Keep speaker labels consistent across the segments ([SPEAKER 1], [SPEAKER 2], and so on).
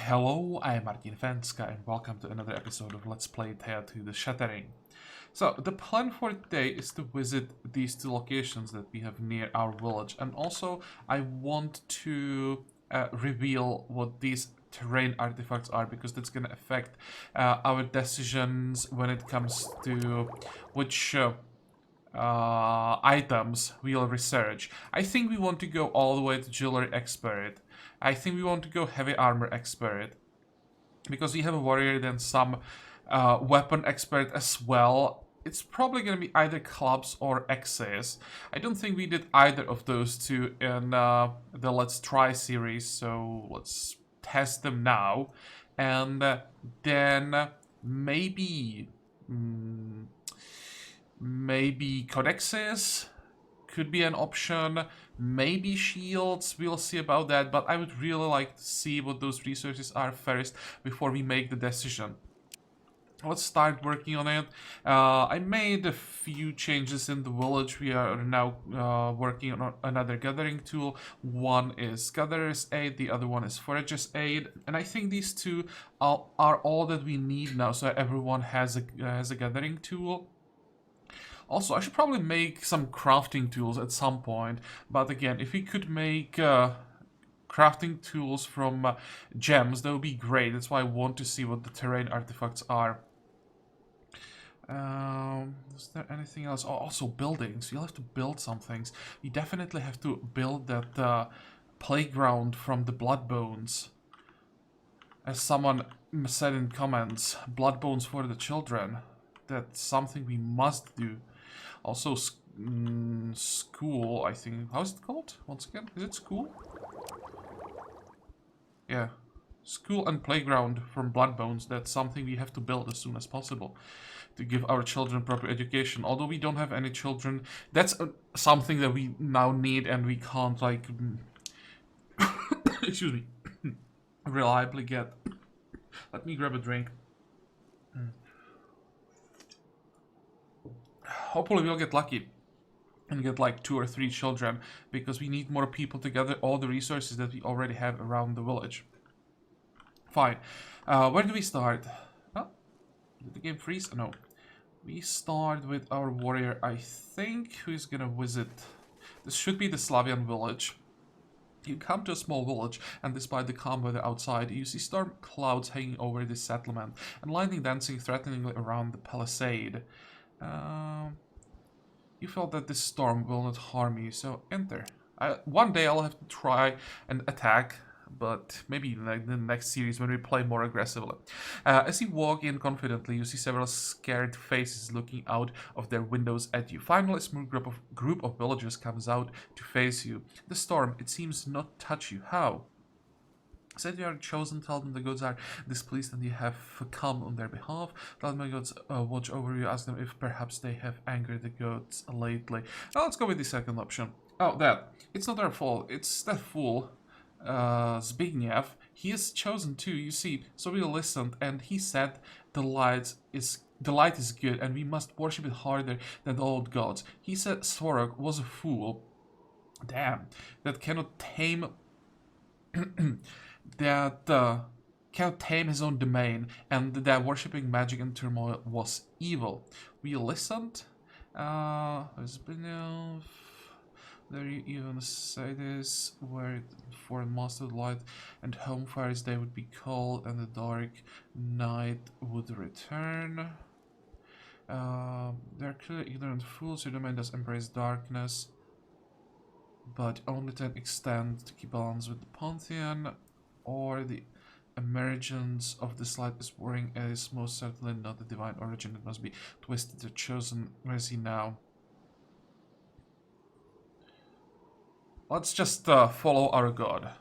[SPEAKER 1] Hello, I'm Martin Fencka and welcome to another episode of Let's Play Thea to the Shattering. So, the plan for today is to visit these two locations that we have near our village, and also I want to reveal what these terrain artifacts are, because that's going to affect our decisions when it comes to which items we'll research. I think we want to go all the way to jewelry expert. I think we want to go heavy armor expert, because we have a warrior, then some weapon expert as well. It's probably going to be either clubs or axes. I don't think we did either of those two in the Let's Try series, so let's test them now. And then maybe codexes could be an option, maybe shields, we'll see about that, but I would really like to see what those resources are first before we make the decision. Let's start working on it. I made a few changes in the village. We are now working on another gathering tool. One is Gatherer's Aid, the other one is Forager's Aid, and I think these two are all that we need now, so everyone has a gathering tool. Also, I should probably make some crafting tools at some point, but again, if we could make crafting tools from gems, that would be great. That's why I want to see what the terrain artifacts are. Is there anything else? Oh, also buildings. You'll have to build some things. We definitely have to build that playground from the blood bones. As someone said in comments, blood bones for the children. That's something we must do. Also, school, I think. How's it called? Once again, is it school? Yeah. School and playground from blood bones. That's something we have to build as soon as possible to give our children proper education. Although we don't have any children, that's something that we now need, and we can't, like, excuse me, reliably get. Let me grab a drink. Hopefully we'll get lucky and get like 2 or 3 children, because we need more people to gather all the resources that we already have around the village. Fine. Where do we start? Oh, did the game freeze? No. We start with our warrior, I think, who is gonna visit. This should be the Slavian village. You come to a small village, and despite the calm weather outside, you see storm clouds hanging over this settlement, and lightning dancing threateningly around the palisade. You felt that this storm will not harm you, so enter. One day I'll have to try and attack, but maybe in the next series when we play more aggressively. As you walk in confidently, you see several scared faces looking out of their windows at you. Finally, a small group of villagers comes out to face you. The storm, it seems, not touch you. How? Said you are chosen, tell them the gods are displeased and you have come on their behalf. Let my gods watch over you, ask them if perhaps they have angered the gods lately. Now let's go with the second option. Oh, that. It's not our fault, it's that fool, Zbigniew. He is chosen too, you see, so we listened, and he said the light is good, and we must worship it harder than the old gods. He said Svarog was a fool, damn, that cannot tame can't tame his own domain, and that worshipping magic and turmoil was evil. We listened. There's been there you even say this, where for master light and home fires they would be cold, and the dark night would return. They're clearly ignorant fools. Your domain does embrace darkness, but only to an extent to keep balance with the pantheon, or the emergence of this light is worrying. It is most certainly not the divine origin. It must be twisted or chosen. Where is he now? Let's just follow our god.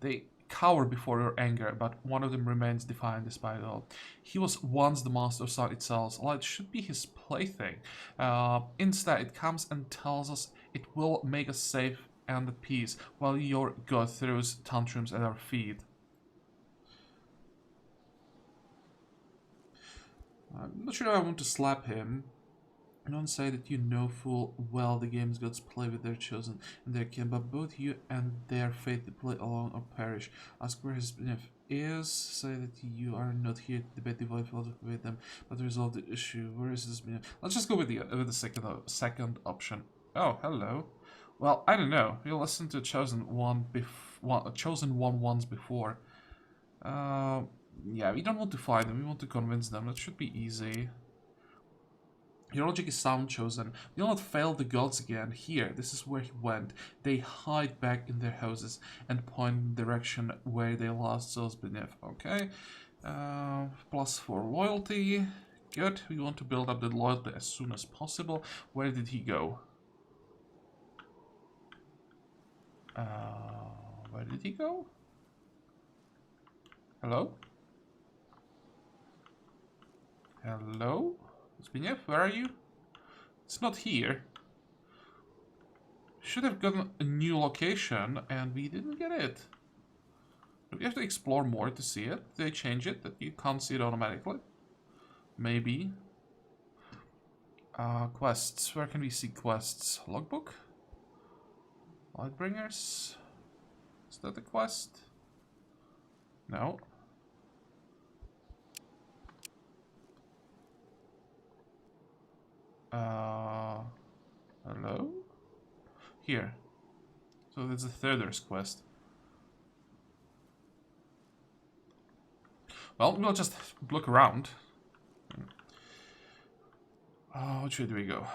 [SPEAKER 1] They cower before your anger, but one of them remains defiant despite it all. He was once the master of sound itself. Light should be his plaything. Instead, it comes and tells us it will make us safe and at peace, while your god throws tantrums at our feet. I'm not sure I want to slap him. Don't say that you know full well the game's gods play with their chosen and their kin, but both you and their fate to play alone or perish. Ask where his beneath is. Say that you are not here to debate divine philosophy with them, but to resolve the issue. Where is his beneath? Let's just go with the second option. Oh, hello. Well, I don't know. You listened to chosen one once before. Yeah, we don't want to fight them. We want to convince them. That should be easy. Your logic is sound, chosen. You'll not fail the gods again. Here, this is where he went. They hide back in their houses and point in the direction where they lost souls beneath. Okay. +4 loyalty. Good. We want to build up the loyalty as soon as possible. Where did he go? Where did he go? Hello? Hello? Zbigniew, where are you? It's not here. Should have gotten a new location and we didn't get it. Do we have to explore more to see it? Did they change it that you can't see it automatically? Maybe. Quests. Where can we see quests? Logbook? Lightbringers? Is that a quest? No. Hello? Here. So that's the Thirder's quest. Well, we'll just look around. Which way do we go?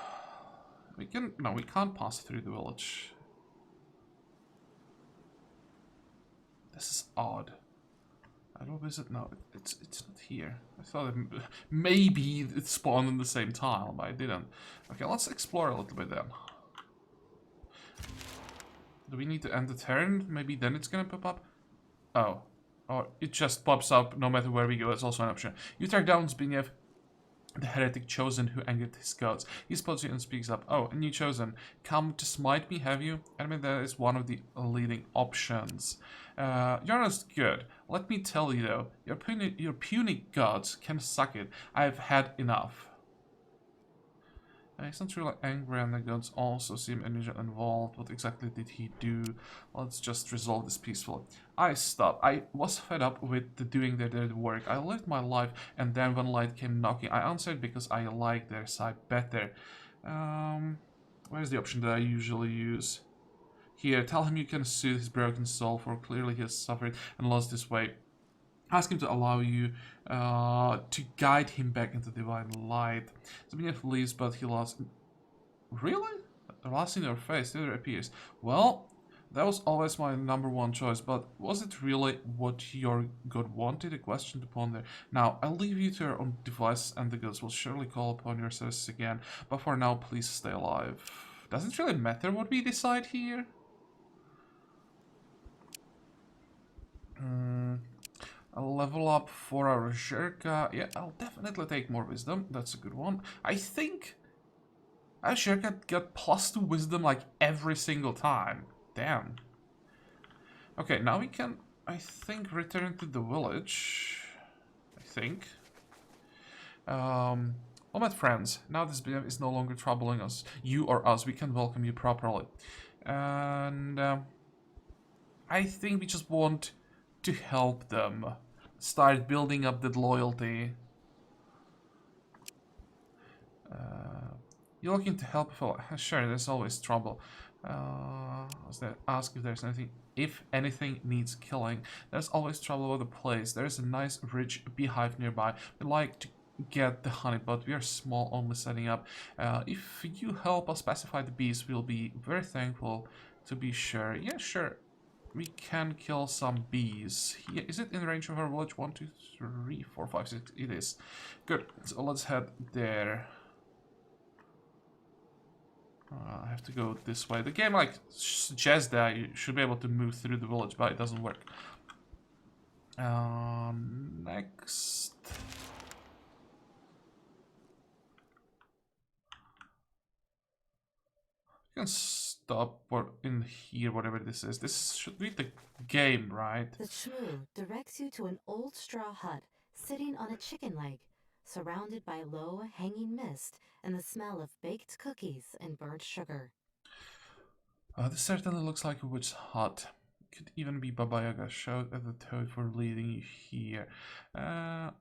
[SPEAKER 1] No, we can't pass through the village. This is odd. I don't visit. No, it's not here. I thought maybe it spawned in the same tile, but I didn't. Okay, let's explore a little bit then. Do we need to end the turn? Maybe then it's gonna pop up. Oh, or it just pops up no matter where we go. That's also an option. You track down Zbigniew, the heretic chosen who angered his gods. He spots you and speaks up. Oh, and you chosen. Come to smite me, have you? I mean, that is one of the leading options. You're not good. Let me tell you though, your puny gods can suck it. I've had enough. He's not really angry and the gods also seem involved. What exactly did he do? Let's just resolve this peacefully. I stopped. I was fed up with doing their work. I lived my life and then when light came knocking, I answered because I liked their side better. Where's the option that I usually use? Here, tell him you can soothe his broken soul, for clearly he has suffered and lost his way. Ask him to allow you to guide him back into divine light. Zbigniew leaves, but he lost... Really? The last in your face, there appears. Well, that was always my #1 choice, but was it really what your god wanted? A question to ponder. Now, I'll leave you to your own devices, and the gods will surely call upon your services again. But for now, please stay alive. Does it really matter what we decide here? I'll level up for our Shirka. Yeah, I'll definitely take more wisdom. That's a good one. I think our Shirka got +2 wisdom like every single time. Damn. Okay, now we can, I think, return to the village. I think. All my friends, now this BM is no longer troubling us. You or us, we can welcome you properly. And I think we just want to help them. Start building up that loyalty. You're looking to help? Sure, there's always trouble. Ask if there's anything. If anything needs killing, there's always trouble with the place. There's a nice rich beehive nearby. We'd like to get the honey, but we are small, only setting up. If you help us pacify the bees, we'll be very thankful. To be sure. Yeah, sure. We can kill some bees. Yeah, is it in range of our village? 1, 2, 3, 4, 5, 6. It is. Good. So let's head there. I have to go this way. The game like suggests that you should be able to move through the village, but it doesn't work. Next. You can stop in here, whatever this is. This should be the game, right?
[SPEAKER 2] The shmoo directs you to an old straw hut sitting on a chicken leg. surrounded by low, hanging mist and the smell of baked cookies and burnt sugar.
[SPEAKER 1] This certainly looks like a witch's hut. Could even be Baba Yaga. Shout at the toad for leading you here. Yeah,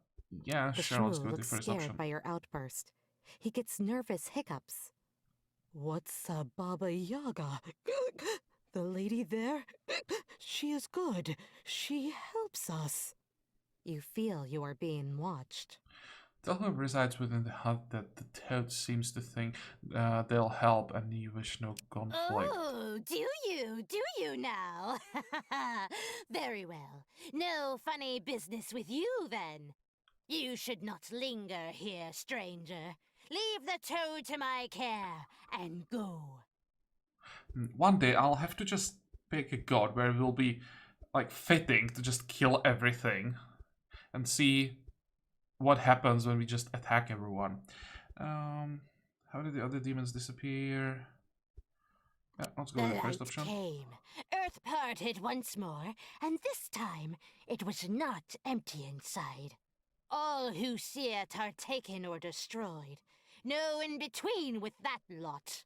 [SPEAKER 2] The
[SPEAKER 1] sure, let's
[SPEAKER 2] shmoo
[SPEAKER 1] go with the
[SPEAKER 2] looks
[SPEAKER 1] first
[SPEAKER 2] scared
[SPEAKER 1] option.
[SPEAKER 2] by your outburst. He gets nervous hiccups. What's a Baba Yaga? The lady there? She is good. She helps us. You feel you are being watched.
[SPEAKER 1] Tell whoever resides within the hut that the toad seems to think they'll help and you wish no conflict.
[SPEAKER 3] Oh, do you? Do you now? Very well. No funny business with you, then. You should not linger here, stranger. Leave the toad to my care, and go.
[SPEAKER 1] One day I'll have to just pick a god where it will be like fitting to just kill everything and see what happens when we just attack everyone. How did the other demons disappear? Yeah, let's go
[SPEAKER 3] The
[SPEAKER 1] with the first
[SPEAKER 3] light
[SPEAKER 1] option.
[SPEAKER 3] came. Earth parted once more, and this time it was not empty inside. All who see it are taken or destroyed. No in between with that lot.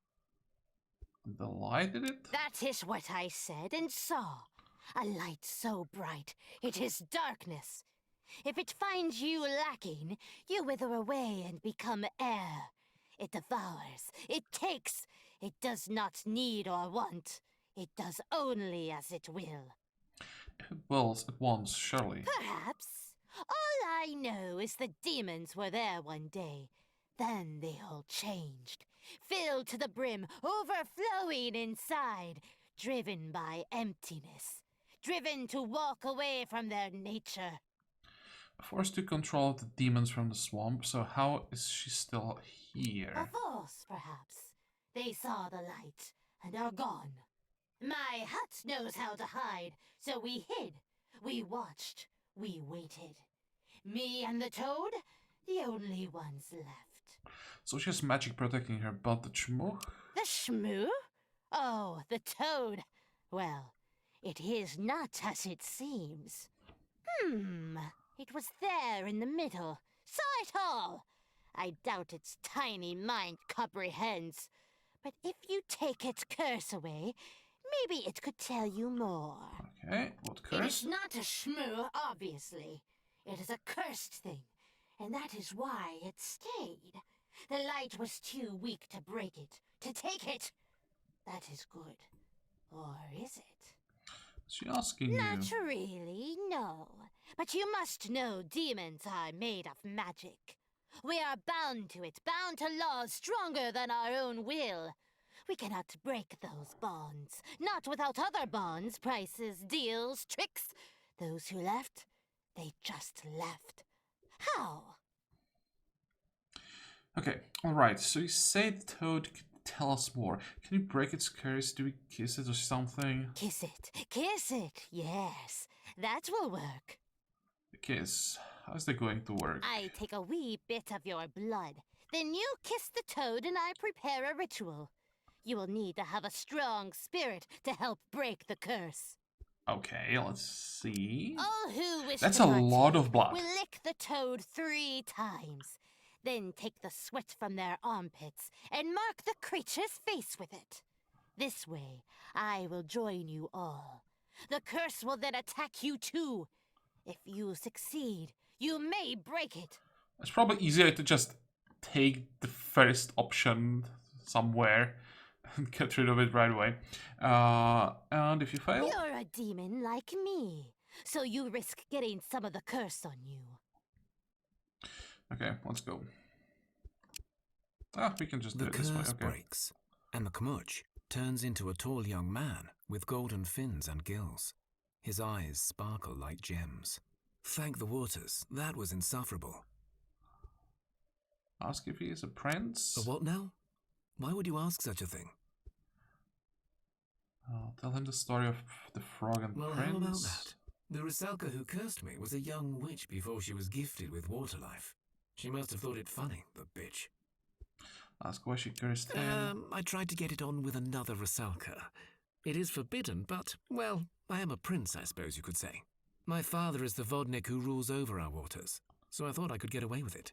[SPEAKER 1] The light did it?
[SPEAKER 3] That is what I said and saw. A light so bright, it is darkness. If it finds you lacking, you wither away and become air. It devours, it takes, it does not need or want. It does only as it will.
[SPEAKER 1] It wills at once, surely.
[SPEAKER 3] Perhaps. All I know is the demons were there one day. Then they all changed. Filled to the brim, overflowing inside. Driven by emptiness. Driven to walk away from their nature.
[SPEAKER 1] Forced to control the demons from the swamp, so how is she still here?
[SPEAKER 3] A force, perhaps. They saw the light and are gone. My hut knows how to hide, so we hid. We watched. We waited. Me and the toad, the only ones left.
[SPEAKER 1] So she has magic protecting her, but the Chmuk?
[SPEAKER 3] The shmoo? Oh, the toad. Well, it is not as it seems. It was there in the middle. Saw it all. I doubt its tiny mind comprehends. But if you take its curse away, maybe it could tell you more.
[SPEAKER 1] Okay, what
[SPEAKER 3] It
[SPEAKER 1] curse?
[SPEAKER 3] is not a shmoo, obviously. It is a cursed thing, and that is why it stayed. The light was too weak to break it, to take it. That is good. Or is it?
[SPEAKER 1] Is she asking
[SPEAKER 3] Not
[SPEAKER 1] you?
[SPEAKER 3] really, no. But you must know demons are made of magic. We are bound to it, bound to laws stronger than our own will. We cannot break those bonds, not without other bonds, prices, deals, tricks. Those who left, they just left. How?
[SPEAKER 1] Okay, alright, so you say the toad could tell us more. Can you break its curse? Do we kiss it or something?
[SPEAKER 3] Kiss it, yes. That will work.
[SPEAKER 1] The kiss. How's that going to work?
[SPEAKER 3] I take a wee bit of your blood. Then you kiss the toad and I prepare a ritual. You will need to have a strong spirit to help break the curse.
[SPEAKER 1] Okay, let's see.
[SPEAKER 3] All who wish
[SPEAKER 1] That's
[SPEAKER 3] to
[SPEAKER 1] a lot
[SPEAKER 3] partake
[SPEAKER 1] of blood.
[SPEAKER 3] will lick the toad 3 times. Then take the sweat from their armpits and mark the creature's face with it. This way, I will join you all. The curse will then attack you too. If you succeed, you may break it.
[SPEAKER 1] It's probably easier to just take the first option somewhere and get rid of it right away. And if you fail?
[SPEAKER 3] You're a demon like me, so you risk getting some of the curse on you.
[SPEAKER 1] Okay, let's go. We can just do
[SPEAKER 4] The
[SPEAKER 1] it this way,
[SPEAKER 4] curse
[SPEAKER 1] okay.
[SPEAKER 4] breaks, and the Kmuch turns into a tall young man with golden fins and gills. His eyes sparkle like gems. Thank the waters, that was insufferable.
[SPEAKER 1] Ask if he is a prince.
[SPEAKER 4] A what now? Why would you ask such a thing?
[SPEAKER 1] Tell him the story of the frog and
[SPEAKER 4] Well,
[SPEAKER 1] prince.
[SPEAKER 4] how about that? The Rusalka who cursed me was a young witch before she was gifted with water life. She must have thought it funny, the bitch.
[SPEAKER 1] Ask why she cursed him.
[SPEAKER 4] I tried to get it on with another Rusalka. It is forbidden, but, well, I am a prince, I suppose you could say. My father is the vodnik who rules over our waters, so I thought I could get away with it.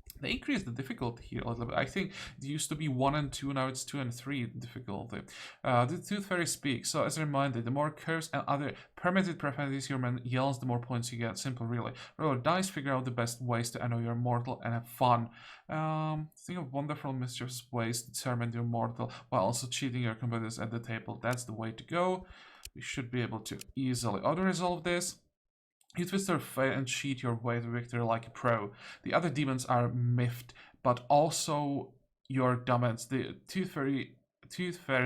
[SPEAKER 1] They increased the difficulty here a little bit. I think it used to be 1 and 2, now it's 2 and 3 difficulty. The Tooth Fairy speaks. So as a reminder, the more curves and other permitted profanities your man yells, the more points you get. Simple, really. Roll dice, figure out the best ways to annoy your mortal, and have fun. Think of wonderful, mischievous ways to torment your mortal while also cheating your competitors at the table. That's the way to go. We should be able to easily auto-resolve this. You twist your fate and cheat your way to victory like a pro. The other demons are miffed, but also your damage. The Tooth Fairy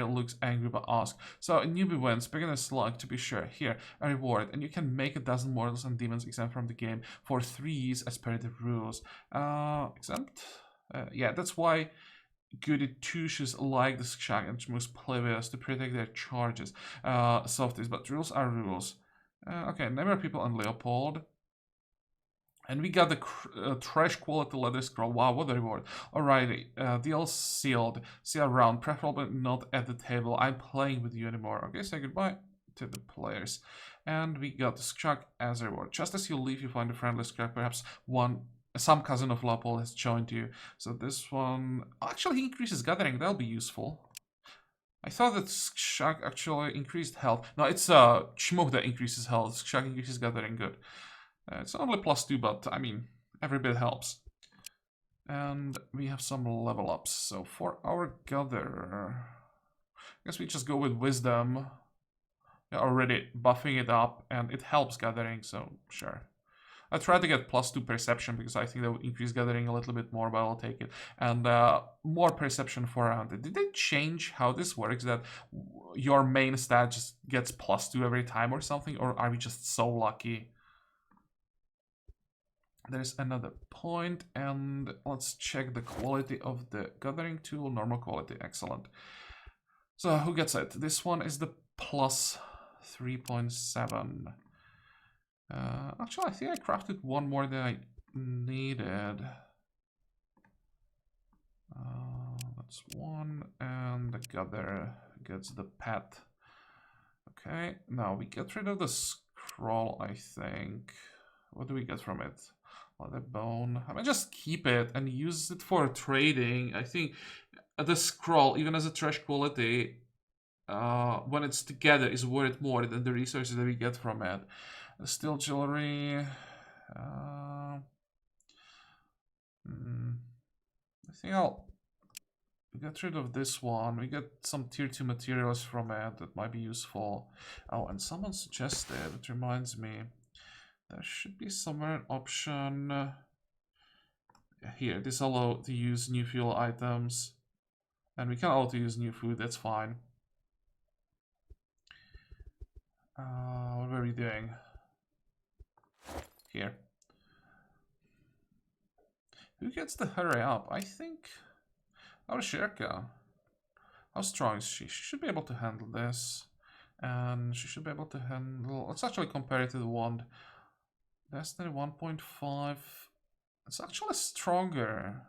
[SPEAKER 1] looks angry but asks, so a newbie wins, beginner slug to be sure. Here, a reward, and you can make a dozen mortals and demons exempt from the game for 3s as per the rules. Exempt? Yeah, that's why goody two-shoes like the Shag and most plebeians to protect their charges. Softies, but rules are rules. Okay, Never People and Leopold. And we got the trash quality leather scroll. Wow, what a reward. Alrighty, deal sealed. See you around, preferably not at the table. I'm playing with you anymore. Okay, say goodbye to the players. And we got the Skrak as a reward. Just as you leave, you find a friendly Skrak. Perhaps some cousin of Leopold has joined you. So this one... Actually, he increases gathering. That'll be useful. I thought that Shag actually increased health. No, it's Shmok that increases health. Shag increases gathering, good. It's only +2, but I mean, every bit helps. And we have some level ups. So for our gather, I guess we just go with wisdom. We're already buffing it up, and it helps gathering, so sure. I tried to get +2 perception because I think that would increase gathering a little bit more, but I'll take it. And more perception for hunted. Did they change how this works? That your main stat just gets +2 every time or something? Or are we just so lucky? There's another point, and let's check the quality of the gathering tool. Normal quality, excellent. So who gets it? This one is the +3.7. Actually, I think I crafted one more than I needed. That's one, and the gather gets the pet. Okay, now we get rid of the scroll, I think. What do we get from it? The bone. I mean, just keep it and use it for trading. I think the scroll, even as a trash quality, when it's together, is worth more than the resources that we get from it. Steel jewelry. I think I'll get rid of this one. We get some tier 2 materials from it that might be useful. Oh, and someone suggested, it reminds me, there should be somewhere an option. Here, this allows to use new fuel items. And we can also use new food, that's fine. What were we doing? Here. Who gets the hurry up? I think our Shirka. How strong is she? She should be able to handle this. And she should be able to handle... Let's actually compare it to the wand. Destiny 1.5. It's actually stronger.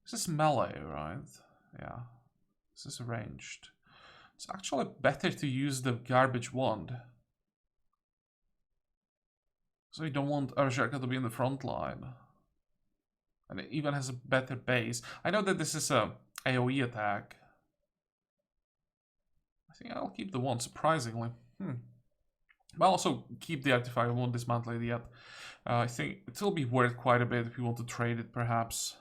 [SPEAKER 1] This is melee, right? Yeah. This is ranged. It's actually better to use the garbage wand. So you don't want Arjaka to be in the front line. And it even has a better base. I know that this is a AoE attack. I think I'll keep the wand, surprisingly. But I'll also keep the artifact. I won't dismantle it yet. I think it'll be worth quite a bit if you want to trade it, perhaps.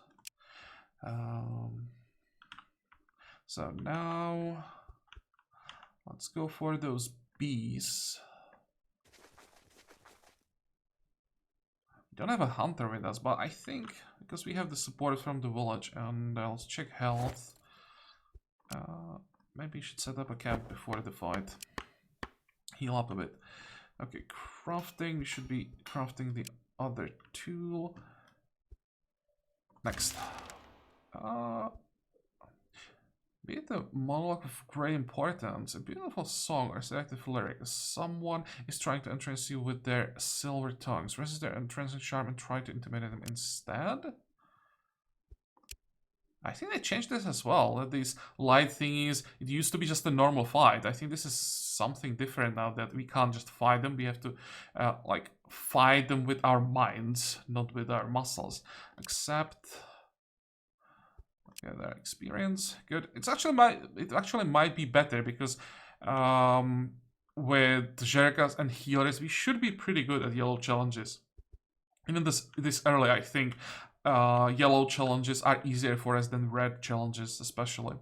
[SPEAKER 1] So now... let's go for those bees. We don't have a hunter with us, but I think because we have the support from the village, and let's check health. Maybe you should set up a camp before the fight. Heal up a bit. Okay, crafting. We should be crafting the other tool. Next. Be it a monologue of great importance, a beautiful song or selective lyric. Someone is trying to entrance you with their silver tongues. Resist their entrancing charm and try to intimidate them instead. I think they changed this as well. That these light thingies, it used to be just a normal fight. I think this is something different now, that we can't just fight them. We have to like fight them with our minds, not with our muscles. Except, okay, their experience, good. It actually might be better because with Jerkas and healers, we should be pretty good at yellow challenges. Even this early, I think yellow challenges are easier for us than red challenges, especially.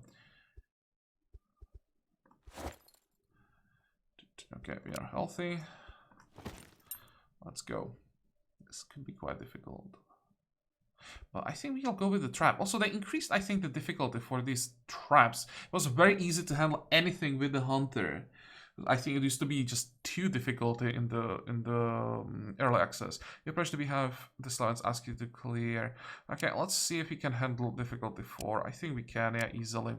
[SPEAKER 1] Okay, we are healthy. Let's go. This could be quite difficult. But I think we'll go with the trap. Also, they increased, I think, the difficulty for these traps. It was very easy to handle anything with the hunter. I think it used to be just too difficult in the early access. The approach that we have, the slides ask you to clear. Okay, let's see if we can handle difficulty 4. I think we can, yeah, easily.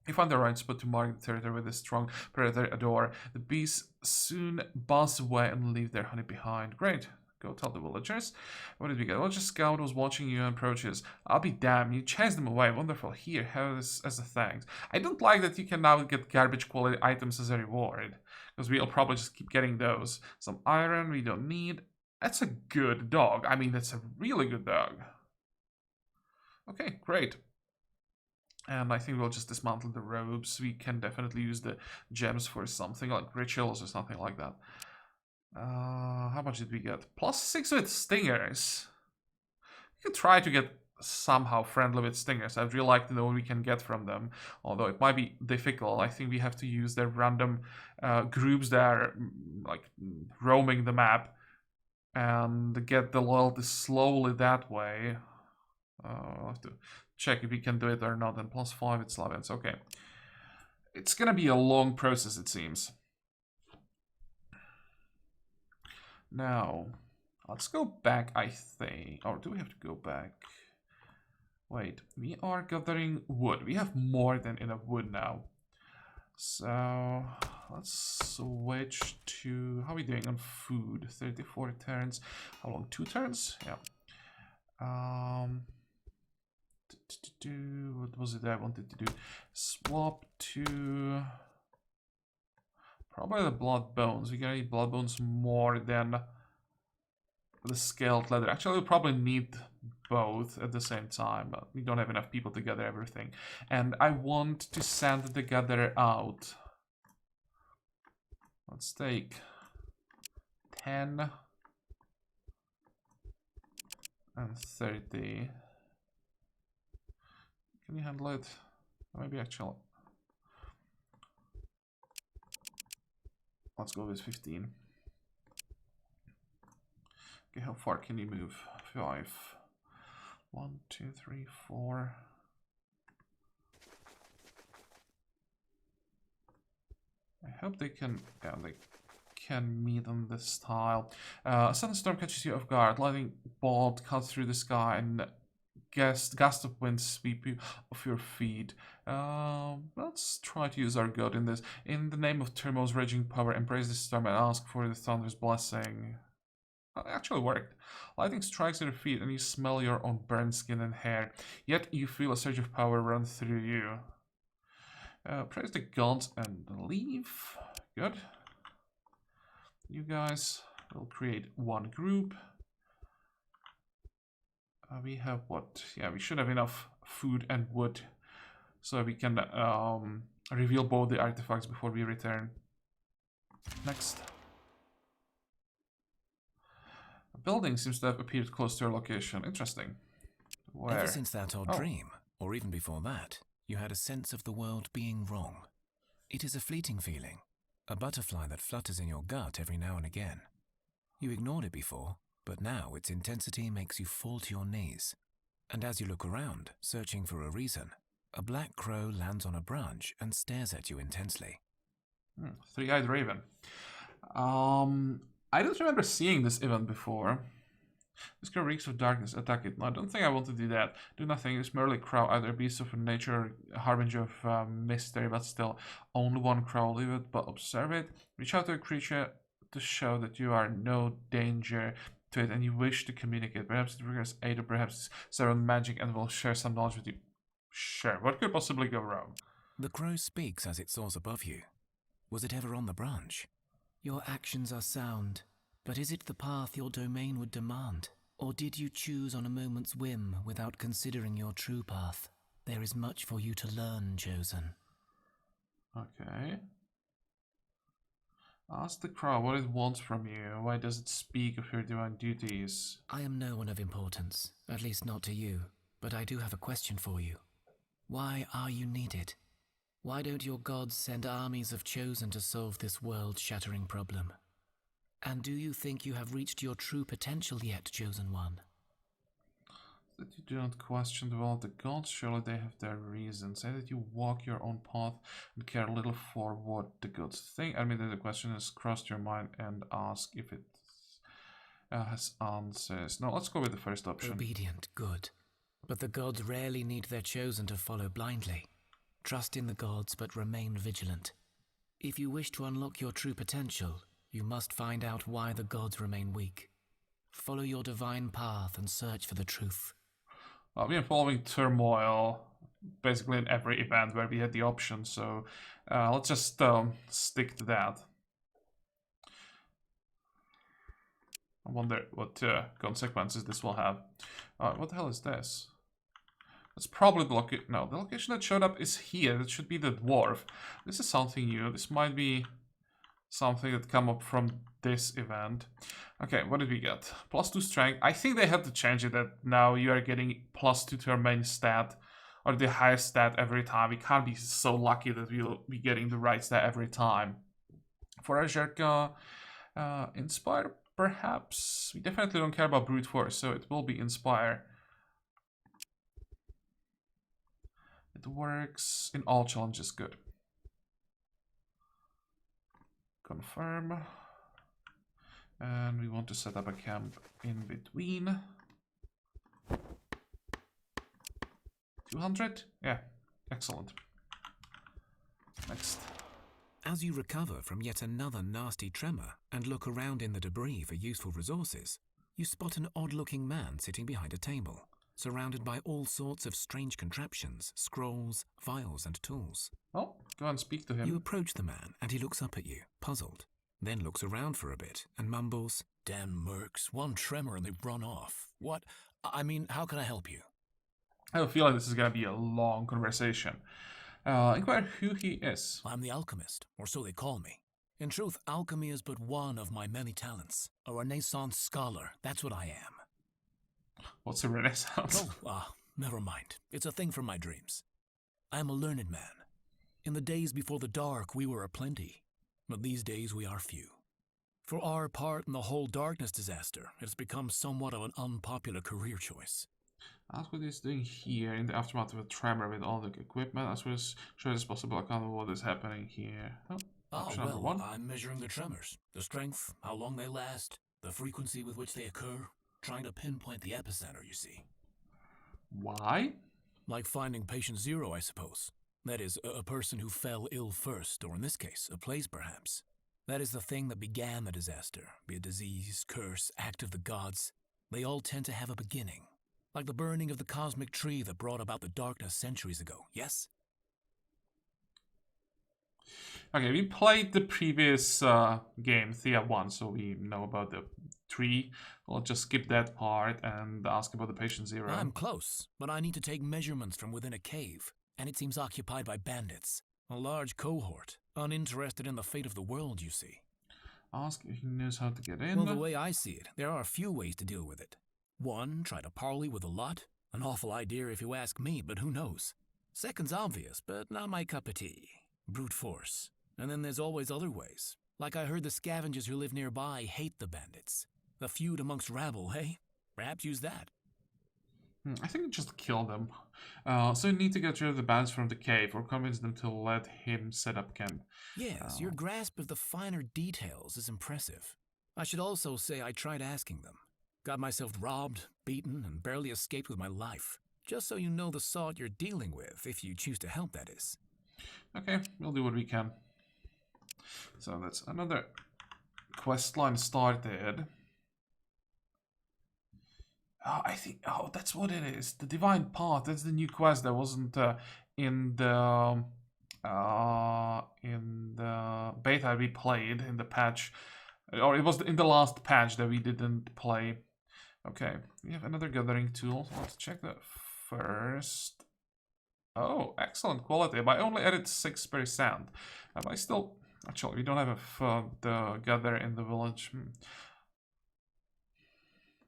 [SPEAKER 1] You find the right spot to mark the territory with a strong predator adore. The bees soon buzz away and leave their honey behind. Great. Go tell the villagers. What did we get? Well, just scout was watching you and approaches. I'll be damned. You chased them away. Wonderful. Here, have this as a thanks. I don't like that you can now get garbage quality items as a reward. Because we'll probably just keep getting those. Some iron we don't need. That's a good dog. I mean, that's a really good dog. Okay, great. And I think we'll just dismantle the robes. We can definitely use the gems for something like rituals or something like that. How much did we get? +6 with stingers. We can try to get somehow friendly with stingers. I'd really like to know what we can get from them. Although it might be difficult. I think we have to use their random groups that are like roaming the map. And get the loyalty slowly that way. I'll have to check if we can do it or not. And +5 with Slavic. Okay. It's gonna be a long process, it seems. Now, let's go back, I think. Or do we have to go back? Wait, we are gathering wood. We have more than enough wood now. So, let's switch to... How are we doing on food? 34 turns. How long? 2 turns? Yeah. What was it I wanted to do? Swap to... Probably the blood bones. We're gonna need blood bones more than the scaled leather. Actually, we'll probably need both at the same time, but we don't have enough people to gather everything. And I want to send the gatherer out. Let's take 10 and 30. Can you handle it? Maybe actually. Let's go with 15. Okay, how far can you move? 5. 1, 2, 3, 4. I hope they can. Yeah, they can meet on this tile. A sudden storm catches you off guard. Lightning bolt cuts through the sky and gust of wind sweep you off your feet. Let's try to use our god in this. In the name of Turmo's raging power, embrace the storm and ask for the thunder's blessing. It actually worked. Lightning strikes at your feet and you smell your own burned skin and hair. Yet you feel a surge of power run through you. Praise the gods and leave. Good. You guys will create one group. We have what? Yeah, we should have enough food and wood so we can reveal both the artifacts before we return. Next. A building seems to have appeared close to our location. Interesting. Where?
[SPEAKER 4] Ever since that odd dream, or even before that, you had a sense of the world being wrong. It is a fleeting feeling, a butterfly that flutters in your gut every now and again. You ignored it before, but now its intensity makes you fall to your knees. And as you look around, searching for a reason, a black crow lands on a branch and stares at you intensely.
[SPEAKER 1] Three-eyed raven. I don't remember seeing this event before. This crow reeks of darkness. Attack it. No, I don't think I want to do that. Do nothing. It's merely a crow, either a beast of nature or a harbinger of mystery, but still, only one crow. Leave it, but observe it. Reach out to a creature to show that you are no danger to it and you wish to communicate. Perhaps it requires aid or perhaps several magic and will share some knowledge with you. Sure, what could possibly go wrong?
[SPEAKER 4] The crow speaks as it soars above you. Was it ever on the branch? Your actions are sound. But is it the path your domain would demand? Or did you choose on a moment's whim without considering your true path? There is much for you to learn, Chosen.
[SPEAKER 1] Okay. Ask the crowd what it wants from you. Why does it speak of your divine duties?
[SPEAKER 4] I am no one of importance, at least not to you, but I do have a question for you. Why are you needed? Why don't your gods send armies of Chosen to solve this world-shattering problem? And do you think you have reached your true potential yet, Chosen One?
[SPEAKER 1] That you do not question the will of the gods, surely they have their reasons. Say that you walk your own path and care little for what the gods think. I mean, that the question has crossed your mind and ask if it has answers. No, let's go with the first option.
[SPEAKER 4] Obedient, good. But the gods rarely need their Chosen to follow blindly. Trust in the gods, but remain vigilant. If you wish to unlock your true potential, you must find out why the gods remain weak. Follow your divine path and search for the truth.
[SPEAKER 1] We are following turmoil basically in every event where we had the option, so let's just stick to that. I wonder what consequences this will have. What the hell is this? That's probably the location. No, the location that showed up is here. That should be the dwarf. This is something new. This might be something that come up from this event. Okay, what did we get? +2 strength. I think they have to change it that now you are getting +2 to your main stat, or the highest stat every time. We can't be so lucky that we'll be getting the right stat every time. For Azherka, Inspire, perhaps. We definitely don't care about brute force, so it will be Inspire. It works in all challenges, good. Confirm. And we want to set up a camp in between. 200? Yeah, excellent. Next.
[SPEAKER 4] As you recover from yet another nasty tremor and look around in the debris for useful resources, you spot an odd-looking man sitting behind a table, surrounded by all sorts of strange contraptions, scrolls, vials, and tools.
[SPEAKER 1] Well, go and speak to him.
[SPEAKER 4] You approach the man, and he looks up at you, puzzled, then looks around for a bit and mumbles, "Damn mercs, one tremor and they run off. What? I mean, how can I help you?"
[SPEAKER 1] I have a feeling this is going to be a long conversation. Inquire who he is.
[SPEAKER 4] "I'm the alchemist, or so they call me. In truth, alchemy is but one of my many talents. A Renaissance scholar, that's what I am."
[SPEAKER 1] What's a Renaissance?
[SPEAKER 4] Never mind. It's a thing from my dreams. I am a learned man. In the days before the dark, we were aplenty, but these days we are few. For our part in the whole darkness disaster, it has become somewhat of an unpopular career choice.
[SPEAKER 1] Ask what he's doing here in the aftermath of a tremor with all the equipment. As well as sure as possible account of what is happening here. Option number one.
[SPEAKER 4] I'm measuring the tremors, the strength, how long they last, the frequency with which they occur, trying to pinpoint the epicenter, you see.
[SPEAKER 1] Why?
[SPEAKER 4] Like finding patient zero, I suppose. That is, a person who fell ill first, or in this case, a place perhaps. That is the thing that began the disaster, be it disease, curse, act of the gods. They all tend to have a beginning. Like the burning of the cosmic tree that brought about the darkness centuries ago, yes?
[SPEAKER 1] Okay, we played the previous game, Thea 1, so we know about the tree. We'll just skip that part and ask about the patient zero.
[SPEAKER 4] I'm close, but I need to take measurements from within a cave, and it seems occupied by bandits. A large cohort, uninterested in the fate of the world, you see.
[SPEAKER 1] Ask if he knows how to get in.
[SPEAKER 4] Well, the way I see it, there are a few ways to deal with it. One, try to parley with a lot. An awful idea if you ask me, but who knows? Second's obvious, but not my cup of tea. Brute force. And then there's always other ways. Like I heard the scavengers who live nearby hate the bandits. The feud amongst rabble, hey? Perhaps use that.
[SPEAKER 1] I think just kill them. So you need to get rid of the bandits from the cave or convince them to let him set up camp.
[SPEAKER 4] Yes, your grasp of the finer details is impressive. I should also say I tried asking them. Got myself robbed, beaten, and barely escaped with my life. Just so you know the sort you're dealing with, if you choose to help, that is.
[SPEAKER 1] Okay, we'll do what we can. So that's another quest line started. I think, that's what it is. The Divine Path, that's the new quest that wasn't in the beta we played, in the patch. Or it was in the last patch that we didn't play. Okay, we have another gathering tool. Let's check that first. Oh, excellent quality. But I only added 6%. Am I still... Actually, we don't have the gather in the village.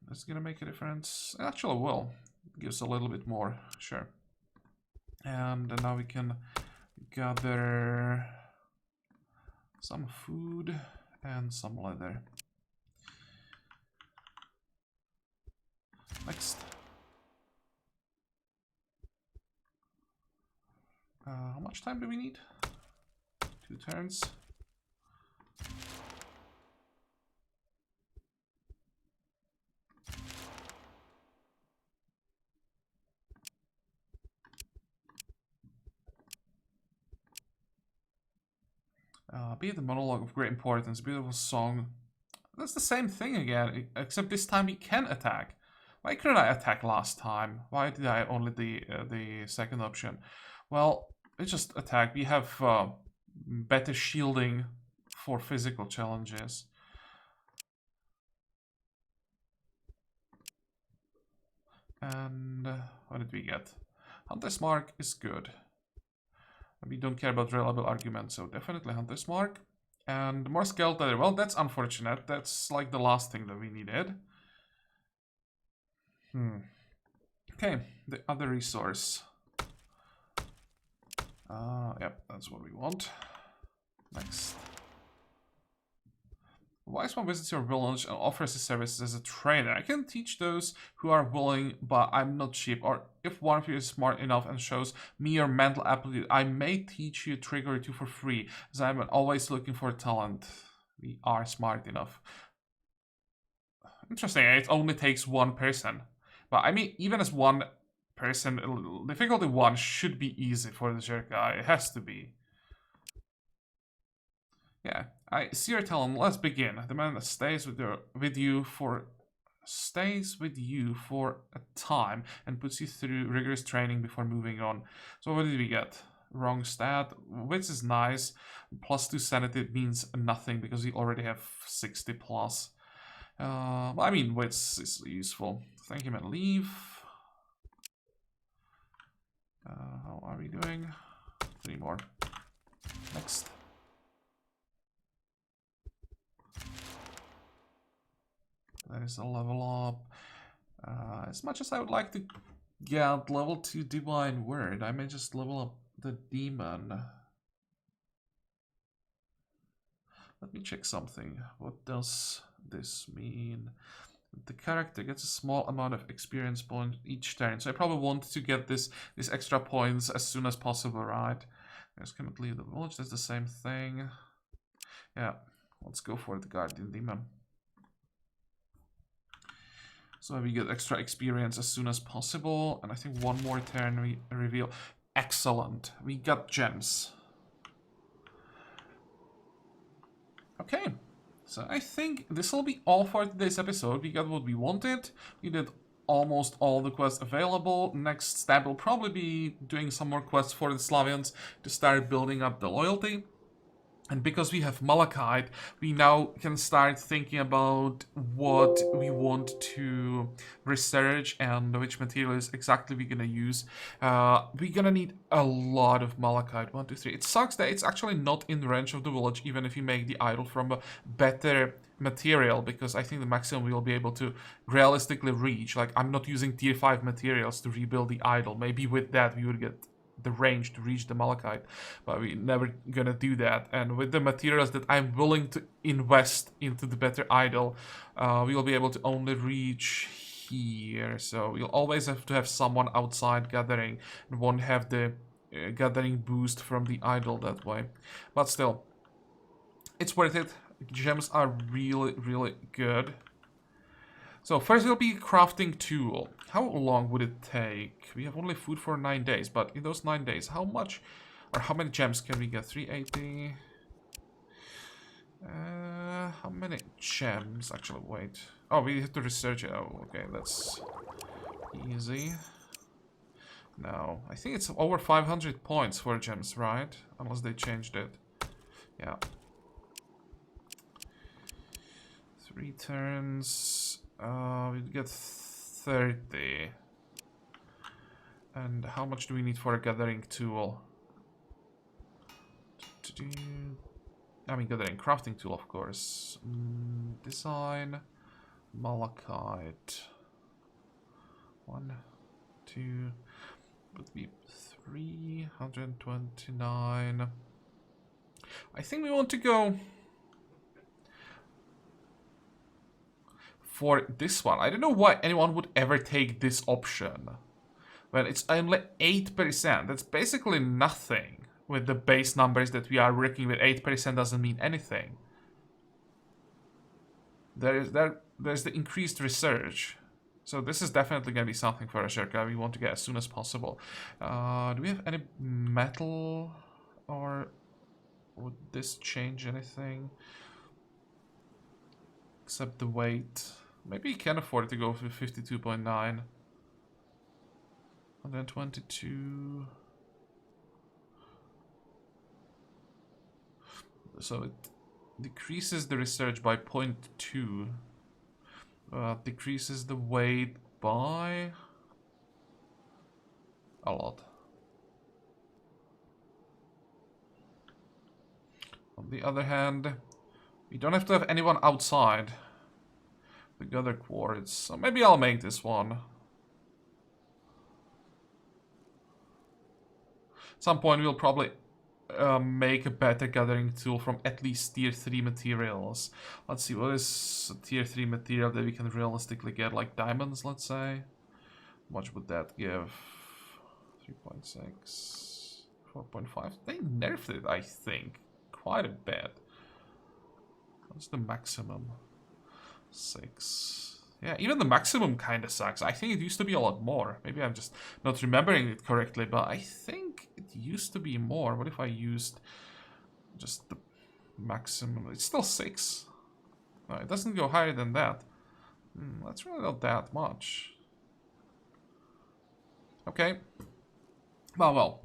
[SPEAKER 1] That's gonna make a difference. Actually, will. Gives a little bit more. Sure. And now we can gather some food and some leather. Next. How much time do we need? 2 turns. Be it a monologue of great importance, beautiful song. That's the same thing again, except this time we can attack. Why couldn't I attack last time? Why did I only the second option? Well, we just attack. We have better shielding for physical challenges. And what did we get? Hunter's Mark is good. We don't care about reliable arguments, so definitely Hunter's Mark. And more skeleton. Well, that's unfortunate. That's like the last thing that we needed. Okay, the other resource. Yep, that's what we want. Next. Wise one visits your village and offers his services as a trainer. I can teach those who are willing, but I'm not cheap. Or if one of you is smart enough and shows me your mental aptitude, I may teach you a trick or two for free, as I'm always looking for talent. We are smart enough. Interesting, it only takes one person. But I mean, even as one person, difficulty 1 should be easy for the jerk guy. It has to be. Yeah, I see your talent. Let's begin. The man that stays with you for a time and puts you through rigorous training before moving on. So what did we get? Wrong stat. Wits is nice. +2 sanity means nothing because we already have 60 plus. I mean, wits is useful. Thank him and leave. How are we doing? 3 more. Next. That is a level up. As much as I would like to get level 2 Divine Word, I may just level up the Demon. Let me check something. What does this mean? The character gets a small amount of experience point each turn, so I probably want to get these extra points as soon as possible, right? I just cannot leave the village, that's the same thing. Yeah, let's go for the Guardian Demon. So we get extra experience as soon as possible, and I think one more turn we reveal. Excellent, we got gems. Okay, so I think this will be all for today's episode. We got what we wanted. We did almost all the quests available. Next step will probably be doing some more quests for the Slavians to start building up the loyalty. And because we have Malachite, we now can start thinking about what we want to research and which materials exactly we're gonna use. We're gonna need a lot of Malachite. 1, 2, 3. It sucks that it's actually not in range of the village, even if you make the idol from a better material, because I think the maximum we'll be able to realistically reach. Like, I'm not using tier 5 materials to rebuild the idol. Maybe with that we would get the range to reach the Malachite, but we're never gonna do that. And with the materials that I'm willing to invest into the better idol, we'll be able to only reach here. So we'll always have to have someone outside gathering and won't have the gathering boost from the idol that way. But still, it's worth it. Gems are really, really good. So first will be crafting tool. How long would it take? We have only food for 9 days, but in those 9 days, how much or how many gems can we get? 380. How many gems? Actually, wait. Oh, we have to research it. Oh, okay, that's easy. No, I think it's over 500 points for gems, right? Unless they changed it. Yeah. 3 turns. We'd get 30. And how much do we need for a gathering tool? I mean, gathering crafting tool, of course. Design. Malachite. 1, 2. Would be 329. I think we want to go for this one. I don't know why anyone would ever take this option. Well, it's only 8%. That's basically nothing with the base numbers that we are working with. 8% doesn't mean anything. There's the increased research. So this is definitely going to be something for Asherka we want to get as soon as possible. Do we have any metal? Or would this change anything? Except the weight. Maybe you can afford to go with 52.9. 122. So it decreases the research by 0.2. Decreases the weight by a lot. On the other hand, we don't have to have anyone outside the other quartz, so maybe I'll make this one. At some point we'll probably make a better gathering tool from at least tier 3 materials. Let's see, what is a tier 3 material that we can realistically get? Like diamonds, let's say. How much would that give? 3.6, 4.5. They nerfed it, I think, quite a bit. What's the maximum? 6. Yeah, even the maximum kind of sucks. I think it used to be a lot more. Maybe I'm just not remembering it correctly, but I think it used to be more. What if I used just the maximum? It's still 6. No, it doesn't go higher than that. That's really not that much. Okay. Well.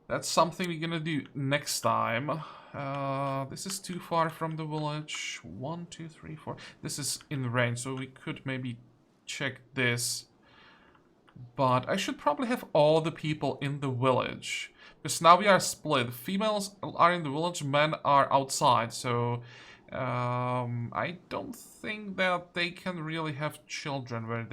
[SPEAKER 1] That's something we're gonna do next time. This is too far from the village. 1, 2, 3, 4. This is in range, so we could maybe check this. But I should probably have all the people in the village. Because now we are split. Females are in the village, men are outside. So I don't think that they can really have children when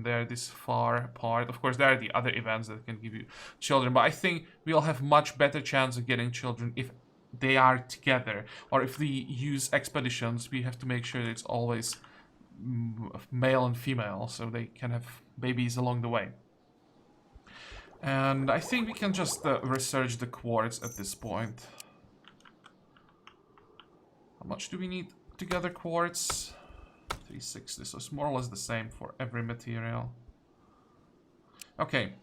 [SPEAKER 1] they're this far apart. Of course, there are the other events that can give you children. But I think we'll have much better chance of getting children if they are together. Or if we use expeditions, we have to make sure that it's always male and female. So they can have babies along the way. And I think we can just research the quartz at this point. How much do we need to gather quartz? 360, so it's more or less the same for every material. Okay.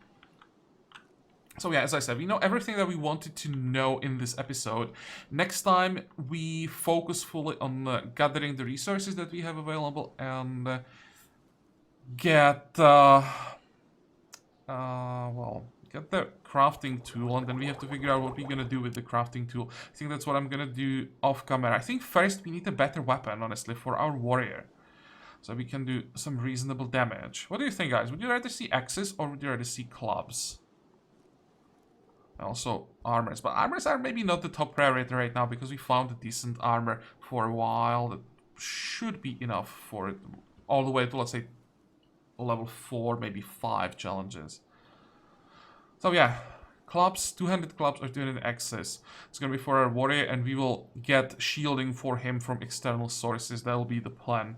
[SPEAKER 1] So yeah, as I said, we know everything that we wanted to know in this episode. Next time, we focus fully on gathering the resources that we have available and get get the crafting tool, and then we have to figure out what we're gonna do with the crafting tool. I think that's what I'm gonna do off camera. I think first we need a better weapon, honestly, for our warrior. So we can do some reasonable damage. What do you think, guys? Would you rather see axes or would you rather see clubs? Also armors. But armors are maybe not the top priority right now because we found a decent armor for a while that should be enough for it all the way to, let's say, level 4, maybe 5 challenges. So yeah, clubs, 200 clubs or 200 axes. It's gonna be for our warrior, and we will get shielding for him from external sources. That'll be the plan.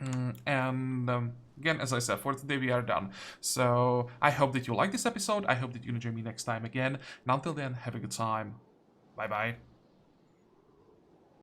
[SPEAKER 1] Again, as I said, for today we are done. So I hope that you like this episode. I hope that you join me next time again. And until then, have a good time. Bye bye.